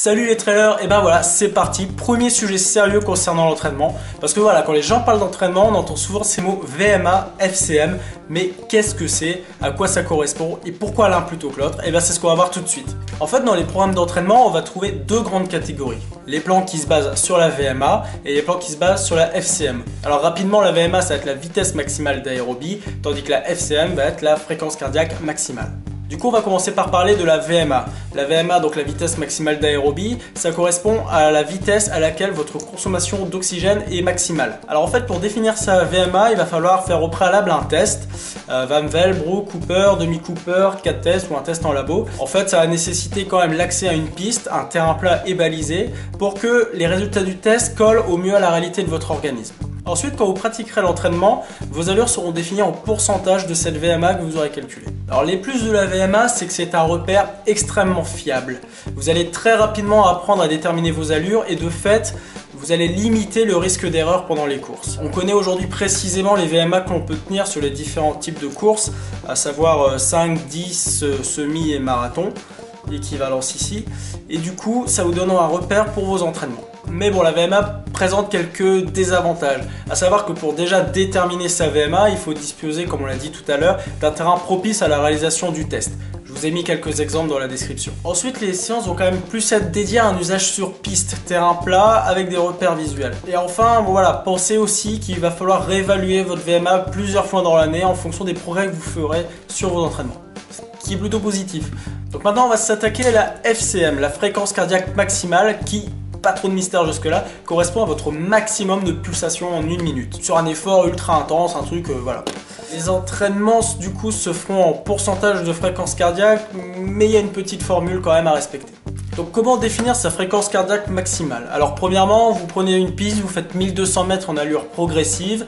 Salut les trailers, et ben voilà, c'est parti, premier sujet sérieux concernant l'entraînement. Parce que voilà, quand les gens parlent d'entraînement, on entend souvent ces mots VMA, FCM, mais qu'est-ce que c'est, à quoi ça correspond et pourquoi l'un plutôt que l'autre? Et ben c'est ce qu'on va voir tout de suite. En fait, dans les programmes d'entraînement, on va trouver deux grandes catégories. Les plans qui se basent sur la VMA et les plans qui se basent sur la FCM. Alors rapidement, la VMA, ça va être la vitesse maximale d'aérobie, tandis que la FCM va être la fréquence cardiaque maximale. Du coup, on va commencer par parler de la VMA. La VMA, donc la vitesse maximale d'aérobie, ça correspond à la vitesse à laquelle votre consommation d'oxygène est maximale. Alors en fait, pour définir sa VMA, il va falloir faire au préalable un test. Van Vel, Brook, Cooper, demi-Cooper, 4 tests ou un test en labo. En fait, ça va nécessiter quand même l'accès à une piste, un terrain plat et balisé, pour que les résultats du test collent au mieux à la réalité de votre organisme. Ensuite, quand vous pratiquerez l'entraînement, vos allures seront définies en pourcentage de cette VMA que vous aurez calculée. Alors les plus de la VMA, c'est que c'est un repère extrêmement fiable. Vous allez très rapidement apprendre à déterminer vos allures et de fait, vous allez limiter le risque d'erreur pendant les courses. On connaît aujourd'hui précisément les VMA qu'on peut tenir sur les différents types de courses, à savoir 5, 10, semi et marathon, équivalence ici. Et du coup, ça vous donne un repère pour vos entraînements. Mais bon, la VMA présente quelques désavantages. À savoir que pour déjà déterminer sa VMA, il faut disposer, comme on l'a dit tout à l'heure, d'un terrain propice à la réalisation du test. Je vous ai mis quelques exemples dans la description. Ensuite, les séances vont quand même plus être dédiées à un usage sur piste, terrain plat, avec des repères visuels. Et enfin, bon, voilà, pensez aussi qu'il va falloir réévaluer votre VMA plusieurs fois dans l'année en fonction des progrès que vous ferez sur vos entraînements. Ce qui est plutôt positif. Donc maintenant, on va s'attaquer à la FCM, la fréquence cardiaque maximale qui, pas trop de mystère jusque là, correspond à votre maximum de pulsation en 1 minute. Sur un effort ultra intense, un truc, voilà. Les entraînements du coup se feront en pourcentage de fréquence cardiaque, mais il y a une petite formule quand même à respecter. Donc comment définir sa fréquence cardiaque maximale? Alors premièrement, vous prenez une piste, vous faites 1200 mètres en allure progressive,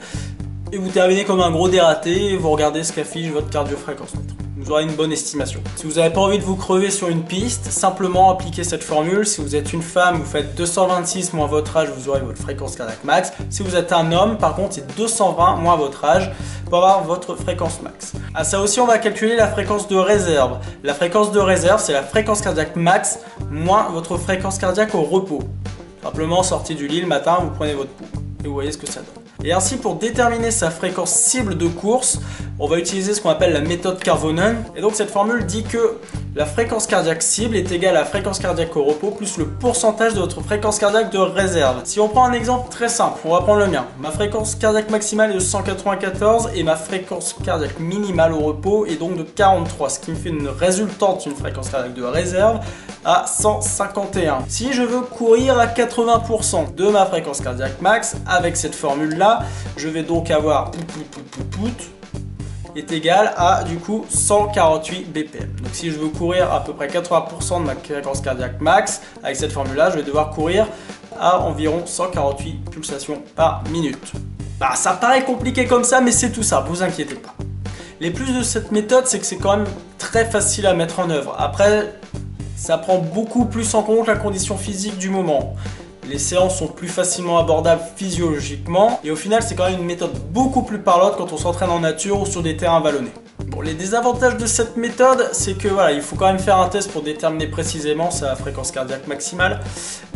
et vous terminez comme un gros dératé, et vous regardez ce qu'affiche votre cardio-fréquence-mètre. Vous aurez une bonne estimation. Si vous n'avez pas envie de vous crever sur une piste, simplement appliquez cette formule. Si vous êtes une femme, vous faites 226 moins votre âge, vous aurez votre fréquence cardiaque max. Si vous êtes un homme, par contre, c'est 220 moins votre âge pour avoir votre fréquence max. À ça aussi, on va calculer la fréquence de réserve. La fréquence de réserve, c'est la fréquence cardiaque max moins votre fréquence cardiaque au repos. Simplement, sortez du lit le matin, vous prenez votre pouls et vous voyez ce que ça donne. Et ainsi, pour déterminer sa fréquence cible de course, on va utiliser ce qu'on appelle la méthode Karvonen. Et donc cette formule dit que la fréquence cardiaque cible est égale à la fréquence cardiaque au repos plus le pourcentage de votre fréquence cardiaque de réserve. Si on prend un exemple très simple, on va prendre le mien. Ma fréquence cardiaque maximale est de 194 et ma fréquence cardiaque minimale au repos est donc de 43, ce qui me fait une résultante d'une fréquence cardiaque de réserve à 151. Si je veux courir à 80% de ma fréquence cardiaque max, avec cette formule-là, je vais donc avoir est égal à du coup 148 BPM. Donc si je veux courir à peu près 80% de ma fréquence cardiaque max, avec cette formule-là, je vais devoir courir à environ 148 pulsations par minute. Bah, ça paraît compliqué comme ça, mais c'est tout ça, vous inquiétez pas. Les plus de cette méthode, c'est que c'est quand même très facile à mettre en œuvre. Après, ça prend beaucoup plus en compte la condition physique du moment. Les séances sont plus facilement abordables physiologiquement et au final c'est quand même une méthode beaucoup plus parlante quand on s'entraîne en nature ou sur des terrains vallonnés. Bon, les désavantages de cette méthode, c'est que voilà, il faut quand même faire un test pour déterminer précisément sa fréquence cardiaque maximale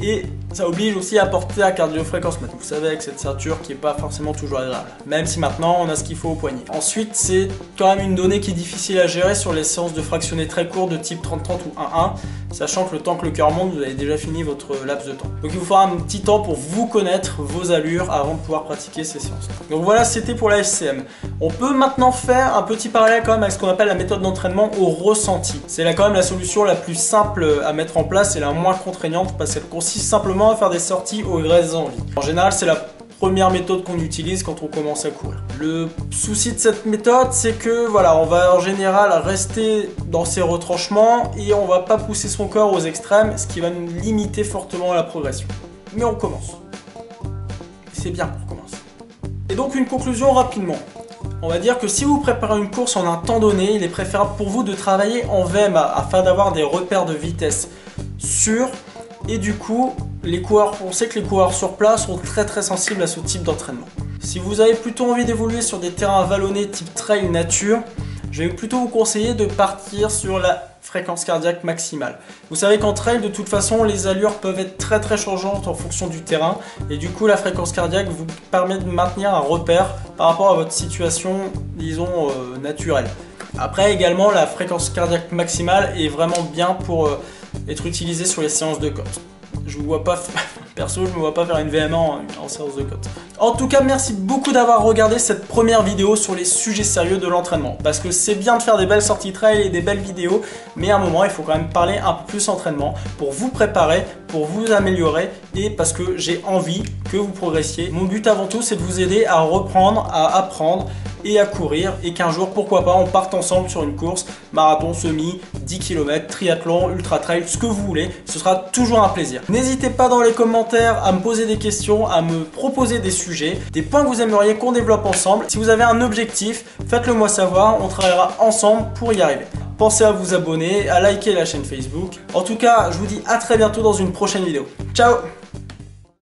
et ça oblige aussi à porter la cardio-fréquence-mètre. Vous savez, avec cette ceinture qui n'est pas forcément toujours agréable, même si maintenant on a ce qu'il faut au poignet. Ensuite, c'est quand même une donnée qui est difficile à gérer sur les séances de fractionnés très courts de type 30-30 ou 1-1, sachant que le temps que le cœur monte, vous avez déjà fini votre laps de temps. Donc il vous faudra un petit temps pour vous connaître vos allures avant de pouvoir pratiquer ces séances. Donc voilà, c'était pour la FCM. On peut maintenant faire un petit parallèle quand même avec ce qu'on appelle la méthode d'entraînement au ressenti. C'est là quand même la solution la plus simple à mettre en place et la moins contraignante parce qu'elle consiste simplement à faire des sorties au gré des envies. En général, c'est la première méthode qu'on utilise quand on commence à courir. Le souci de cette méthode, c'est que voilà, on va en général rester dans ses retranchements et on va pas pousser son corps aux extrêmes, ce qui va nous limiter fortement la progression. Mais on commence. C'est bien pour commencer. Et donc une conclusion rapidement. On va dire que si vous préparez une course en un temps donné, il est préférable pour vous de travailler en VMA afin d'avoir des repères de vitesse sûrs et du coup, on sait que les coureurs sur place sont très sensibles à ce type d'entraînement. Si vous avez plutôt envie d'évoluer sur des terrains vallonnés type trail nature, je vais plutôt vous conseiller de partir sur la fréquence cardiaque maximale. Vous savez qu'en trail, de toute façon, les allures peuvent être très changeantes en fonction du terrain et du coup, la fréquence cardiaque vous permet de maintenir un repère par rapport à votre situation, disons, naturelle. Après, également, la fréquence cardiaque maximale est vraiment bien pour être utilisée sur les séances de côte. Je vous vois pas, perso, je me vois pas faire une VMA en séance de côte. En tout cas, merci beaucoup d'avoir regardé cette première vidéo sur les sujets sérieux de l'entraînement. Parce que c'est bien de faire des belles sorties trail et des belles vidéos, mais à un moment, il faut quand même parler un peu plus entraînement pour vous préparer, pour vous améliorer et parce que j'ai envie que vous progressiez. Mon but avant tout, c'est de vous aider à reprendre, à apprendre et à courir et qu'un jour, pourquoi pas, on parte ensemble sur une course, marathon, semi, 10 km, triathlon, ultra trail, ce que vous voulez, ce sera toujours un plaisir. N'hésitez pas dans les commentaires à me poser des questions, à me proposer des sujets, des points que vous aimeriez qu'on développe ensemble. Si vous avez un objectif, faites-le moi savoir, on travaillera ensemble pour y arriver. Pensez à vous abonner, à liker la chaîne Facebook. En tout cas, je vous dis à très bientôt dans une prochaine vidéo. Ciao!